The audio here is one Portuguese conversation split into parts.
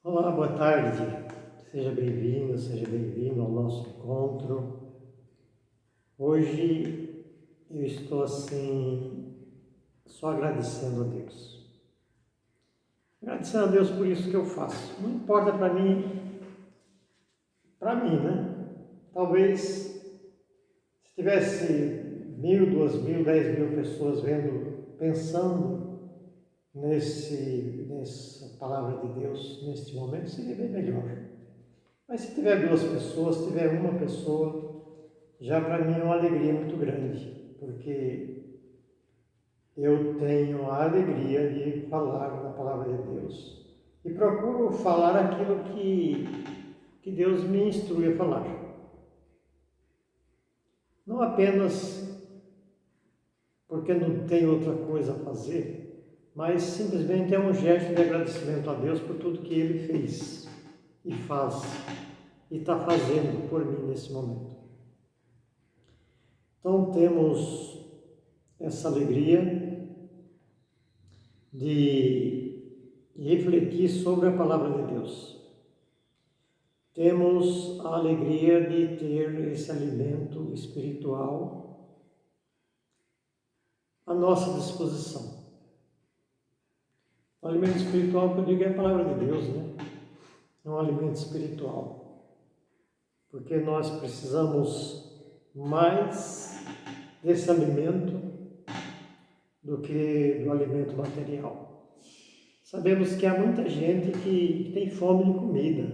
Olá, boa tarde. Seja bem-vindo ao nosso encontro. Hoje eu estou só agradecendo a Deus. Agradecendo a Deus por isso que eu faço. Não importa para mim, né? Talvez se tivesse 1.000, 2.000, 10.000 pessoas pensando nessa palavra de Deus, neste momento, seria bem melhor. Mas se tiver 2 pessoas, se tiver uma pessoa, já para mim é uma alegria muito grande, porque eu tenho a alegria de falar na palavra de Deus e procuro falar aquilo que Deus me instrui a falar. Não apenas porque não tem outra coisa a fazer, mas simplesmente é um gesto de agradecimento a Deus por tudo que Ele fez e faz e está fazendo por mim nesse momento. Então temos essa alegria de refletir sobre a palavra de Deus. Temos a alegria de ter esse alimento espiritual à nossa disposição. O alimento espiritual que eu digo é a palavra de Deus, né? É um alimento espiritual. Porque nós precisamos mais desse alimento do que do alimento material. Sabemos que há muita gente que tem fome de comida,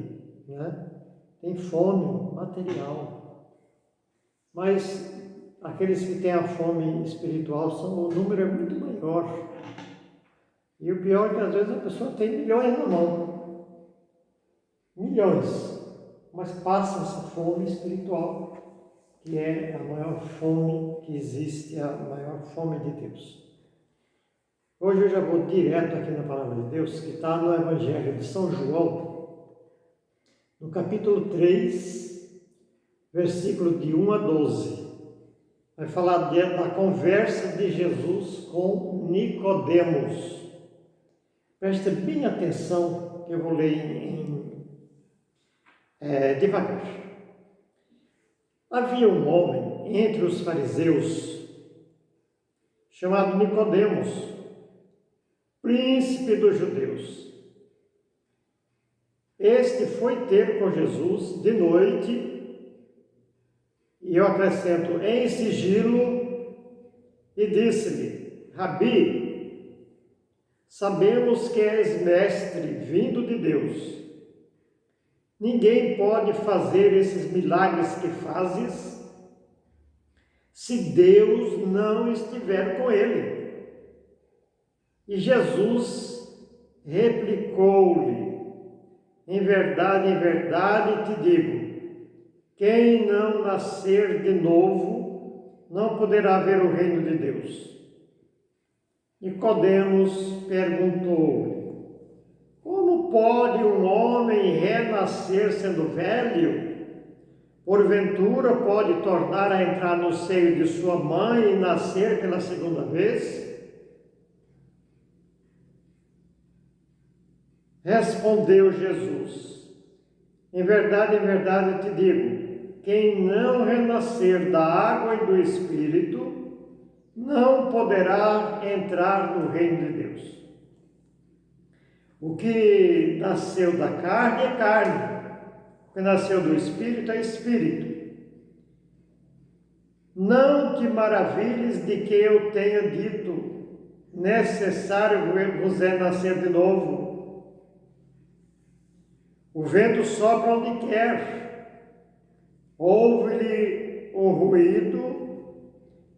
né? Tem fome material. Mas aqueles que têm a fome espiritual, o número é muito maior. E o pior é que às vezes a pessoa tem milhões na mão. Milhões. Mas passa essa fome espiritual, que é a maior fome que existe, a maior fome de Deus. Hoje eu já vou direto aqui na palavra de Deus, que está no Evangelho de São João, no capítulo 3, versículo de 1 a 12. Vai falar da conversa de Jesus com Nicodemos. Preste bem atenção, que eu vou ler devagar. Havia um homem entre os fariseus, chamado Nicodemos, príncipe dos judeus. Este foi ter com Jesus de noite, e eu acrescento, em sigilo, e disse-lhe: Rabi, sabemos que és mestre vindo de Deus. Ninguém pode fazer esses milagres que fazes se Deus não estiver com ele. E Jesus replicou-lhe: em verdade te digo, quem não nascer de novo não poderá ver o reino de Deus. Nicodemos perguntou-lhe: como pode um homem renascer sendo velho? Porventura pode tornar a entrar no seio de sua mãe e nascer pela segunda vez? Respondeu Jesus: em verdade te digo, quem não renascer da água e do Espírito, não poderá entrar no reino de Deus. O que nasceu da carne é carne, o que nasceu do Espírito é Espírito. Não te maravilhes de que eu tenha dito, necessário vos é nascer de novo. O vento sopra onde quer, ouve-lhe o ruído,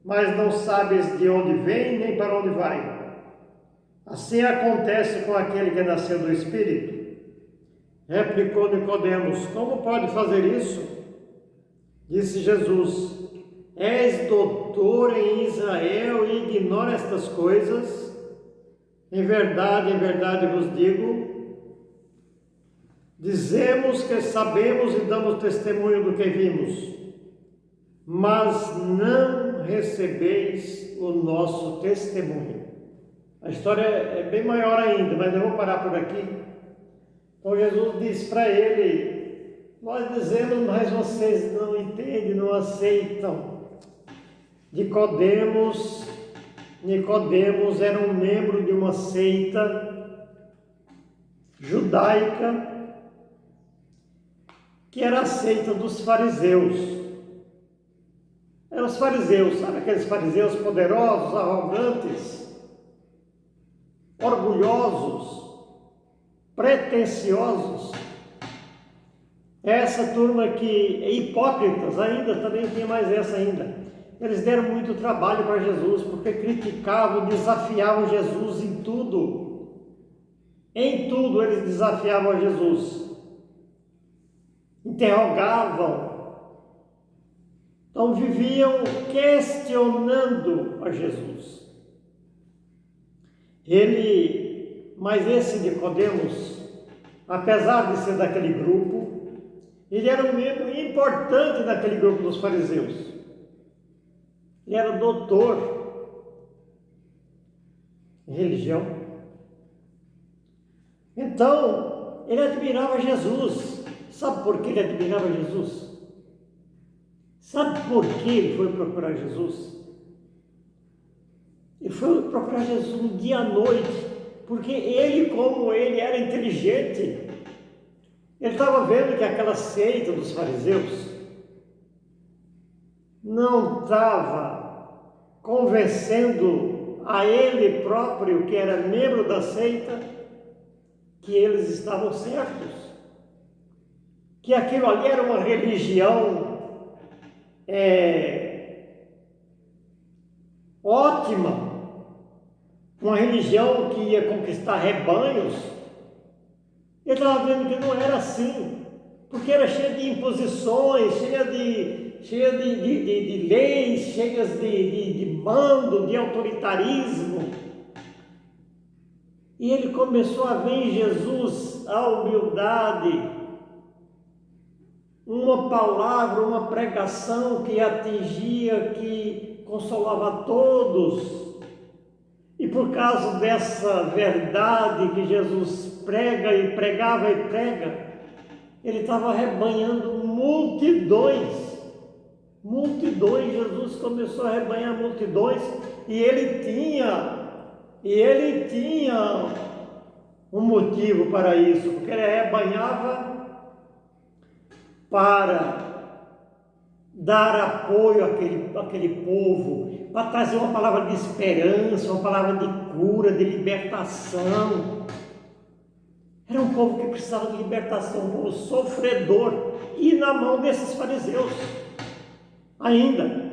mas não sabes de onde vem nem para onde vai. Assim acontece com aquele que nasceu do Espírito. Replicou Nicodemos: como pode fazer isso? Disse Jesus: és doutor em Israel e ignora estas coisas? Em verdade vos digo, dizemos que sabemos e damos testemunho do que vimos, mas não recebeis o nosso testemunho. A história é bem maior ainda, mas eu vou parar por aqui. Então Jesus disse para ele: nós dizemos, mas vocês não entendem, não aceitam. Nicodemos era um membro de uma seita judaica, que era a seita dos fariseus. Eram os fariseus, sabe aqueles fariseus poderosos, arrogantes, orgulhosos, pretensiosos? Essa turma que, hipócritas ainda, também tinha mais essa ainda. Eles deram muito trabalho para Jesus, porque criticavam, desafiavam Jesus em tudo. Em tudo eles desafiavam a Jesus. Interrogavam. Então viviam questionando a Jesus. Mas esse Nicodemos, apesar de ser daquele grupo, ele era um membro importante daquele grupo dos fariseus. Ele era doutor em religião. Então, ele admirava Jesus. Sabe por que ele admirava Jesus? Sabe por que ele foi procurar Jesus? Ele foi procurar Jesus um dia à noite, porque ele, como ele era inteligente, ele estava vendo que aquela seita dos fariseus não estava convencendo a ele próprio, que era membro da seita, que eles estavam certos, que aquilo ali era uma religião ótima, uma religião que ia conquistar rebanhos. Ele estava vendo que não era assim, porque era cheia de imposições, cheia de leis, cheias de mando, de autoritarismo. E ele começou a ver em Jesus a humildade, uma palavra, uma pregação que atingia, que consolava todos. E por causa dessa verdade que Jesus prega e pregava e prega, ele estava arrebanhando multidões. Jesus começou a arrebanhar multidões, e ele tinha um motivo para isso, porque ele arrebanhava para dar apoio àquele povo, para trazer uma palavra de esperança, uma palavra de cura, de libertação. Era um povo que precisava de libertação, um povo sofredor, e na mão desses fariseus ainda.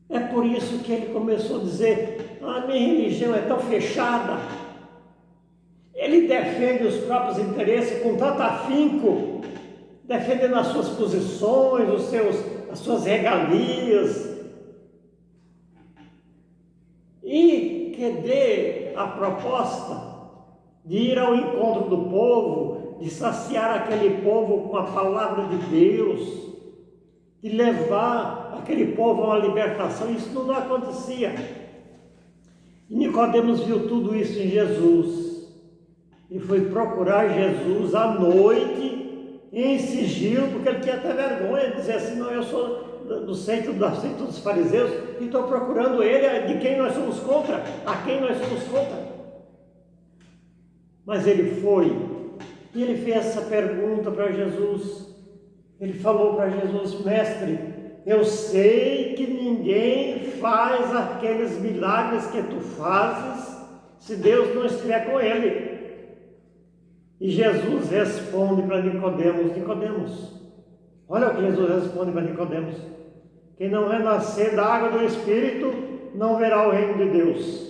É por isso que ele começou a dizer: a minha religião é tão fechada. Ele defende os próprios interesses com tanto afinco, defendendo as suas posições, as suas regalias, e que dê a proposta de ir ao encontro do povo, de saciar aquele povo com a palavra de Deus, de levar aquele povo a uma libertação. Isso não acontecia. E Nicodemos viu tudo isso em Jesus, e foi procurar Jesus à noite, em sigilo, porque ele tinha até vergonha de dizer assim: não, eu sou da seita dos fariseus, e estou procurando ele, de quem nós somos contra, a quem nós somos contra. Mas ele foi, e ele fez essa pergunta para Jesus. Ele falou para Jesus: mestre, eu sei que ninguém faz aqueles milagres que tu fazes se Deus não estiver com ele. E Jesus responde para Nicodemos, olha o que Jesus responde para Nicodemos: quem não renascer da água do Espírito não verá o reino de Deus.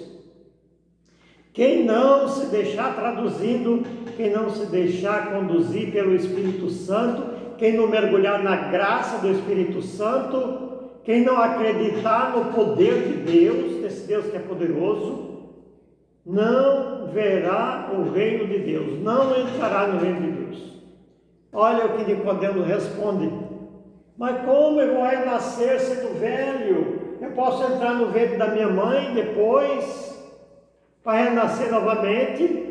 Quem não se deixar, traduzindo, quem não se deixar conduzir pelo Espírito Santo, quem não mergulhar na graça do Espírito Santo, quem não acreditar no poder de Deus, desse Deus que é poderoso, não verá o reino de Deus, não entrará no reino de Deus. Olha o que Nicodemos responde: mas como eu vou renascer sendo velho? Eu posso entrar no ventre da minha mãe depois, para renascer novamente?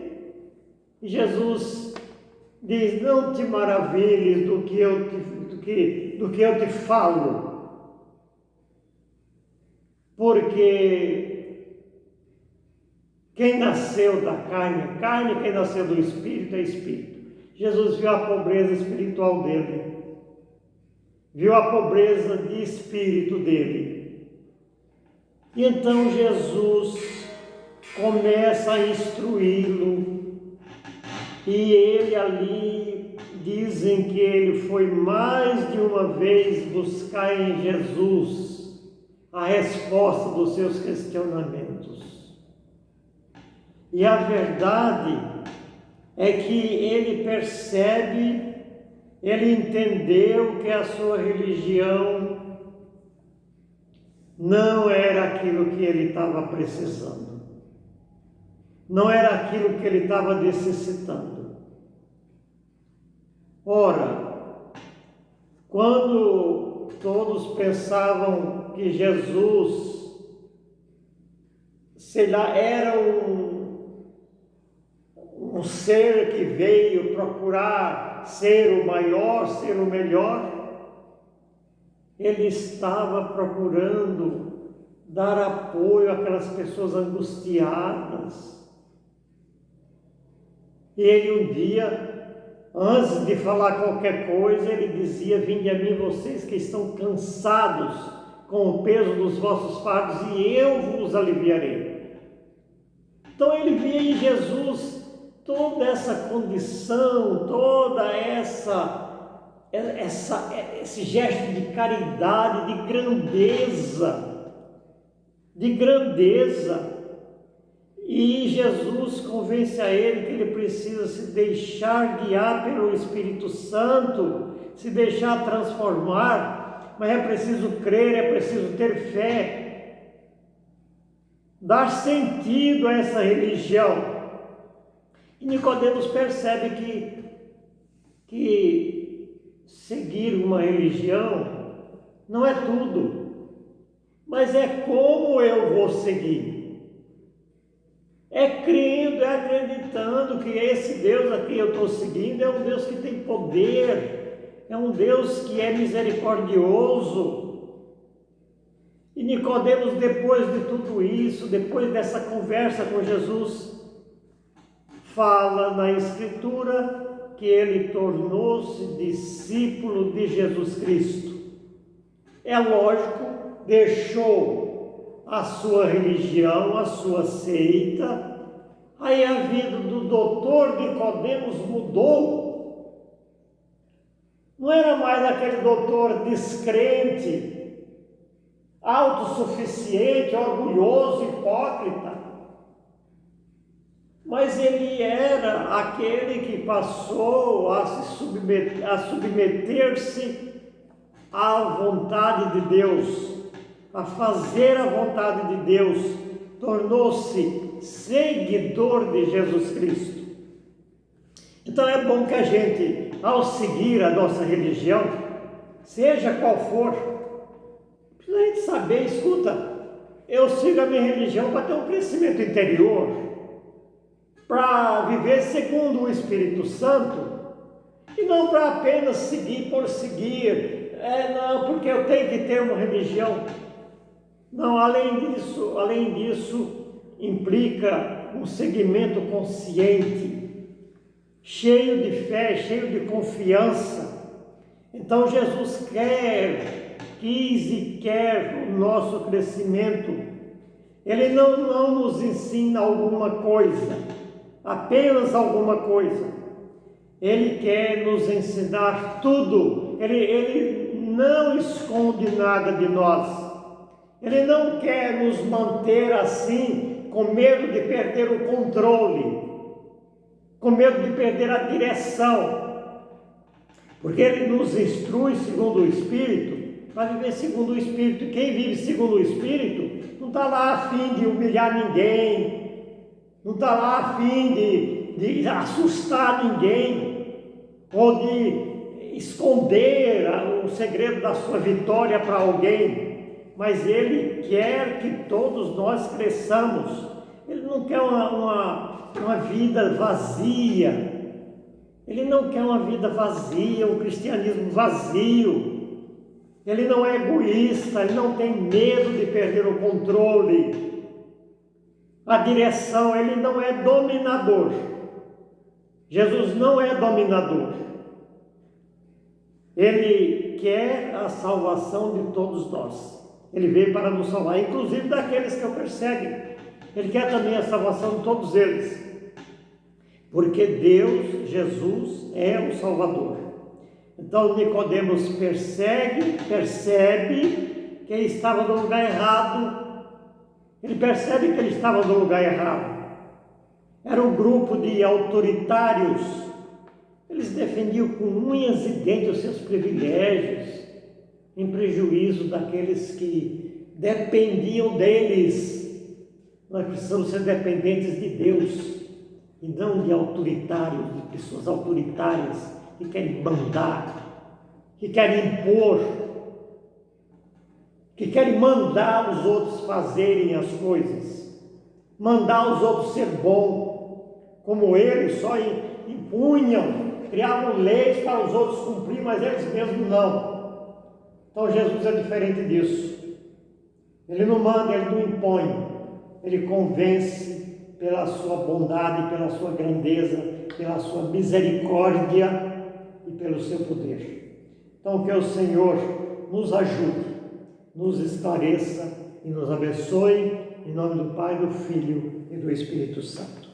E Jesus diz: não te maravilhes do que eu te falo, porque quem nasceu da carne é carne, quem nasceu do Espírito é Espírito. Jesus viu a pobreza espiritual dele, viu a pobreza de espírito dele. E então Jesus começa a instruí-lo, e ele ali, dizem que ele foi mais de uma vez buscar em Jesus a resposta dos seus questionamentos. E a verdade é que ele percebe, ele entendeu que a sua religião não era aquilo que ele estava precisando, não era aquilo que ele estava necessitando. Ora, quando todos pensavam que Jesus, sei lá, era um ser que veio procurar ser o maior, ser o melhor, ele estava procurando dar apoio àquelas pessoas angustiadas. E ele um dia, antes de falar qualquer coisa, ele dizia: vinde a mim vocês que estão cansados com o peso dos vossos fardos, e eu vos aliviarei. Então ele via em Jesus toda essa condição, toda esse gesto de caridade, de grandeza. E Jesus convence a ele que ele precisa se deixar guiar pelo Espírito Santo, se deixar transformar, mas é preciso crer, é preciso ter fé, dar sentido a essa religião. E Nicodemos percebe que seguir uma religião não é tudo, mas é como eu vou seguir. É crendo, é acreditando que esse Deus a quem eu estou seguindo é um Deus que tem poder, é um Deus que é misericordioso. E Nicodemos, depois de tudo isso, depois dessa conversa com Jesus, fala na Escritura que ele tornou-se discípulo de Jesus Cristo. É lógico, deixou a sua religião, a sua seita. Aí a vida do doutor Nicodemos mudou. Não era mais aquele doutor descrente, autossuficiente, orgulhoso, hipócrita. Mas ele era aquele que passou a submeter-se à vontade de Deus, a fazer a vontade de Deus, tornou-se seguidor de Jesus Cristo. Então é bom que a gente, ao seguir a nossa religião, seja qual for, precisa a gente saber, escuta, eu sigo a minha religião para ter um crescimento interior, para viver segundo o Espírito Santo, e não para apenas seguir por seguir, não, porque eu tenho que ter uma religião. Não, além disso, implica um seguimento consciente, cheio de fé, cheio de confiança. Então Jesus quis e quer o nosso crescimento. Ele não nos ensina alguma coisa, apenas alguma coisa. Ele quer nos ensinar tudo. Ele não esconde nada de nós. Ele não quer nos manter assim, com medo de perder o controle, com medo de perder a direção, porque Ele nos instrui segundo o Espírito, para viver segundo o Espírito. Quem vive segundo o Espírito não está lá a fim de humilhar ninguém, não está lá a fim de assustar ninguém, ou de esconder o segredo da sua vitória para alguém. Mas Ele quer que todos nós cresçamos, Ele não quer uma vida vazia. Ele não quer uma vida vazia, um cristianismo vazio. Ele não é egoísta, ele não tem medo de perder o controle, a direção. Ele não é dominador. Jesus não é dominador. Ele quer a salvação de todos nós. Ele veio para nos salvar, inclusive daqueles que o perseguem. Ele quer também a salvação de todos eles. Porque Deus, Jesus, é o Salvador. Então Nicodemos percebe que ele estava no lugar errado. Ele percebe que ele estava no lugar errado. Era um grupo de autoritários. Eles defendiam com unhas e dentes os seus privilégios, em prejuízo daqueles que dependiam deles. Nós precisamos ser dependentes de Deus e não de autoritários, de pessoas autoritárias que querem mandar, que querem impor, que querem mandar os outros fazerem as coisas, mandar os outros ser bom, como eles só impunham, criavam leis para os outros cumprir, mas eles mesmos não. Então Jesus é diferente disso. Ele não manda, ele não impõe, ele convence pela sua bondade, pela sua grandeza, pela sua misericórdia e pelo seu poder. Então que o Senhor nos ajude, nos esclareça e nos abençoe, em nome do Pai, do Filho e do Espírito Santo.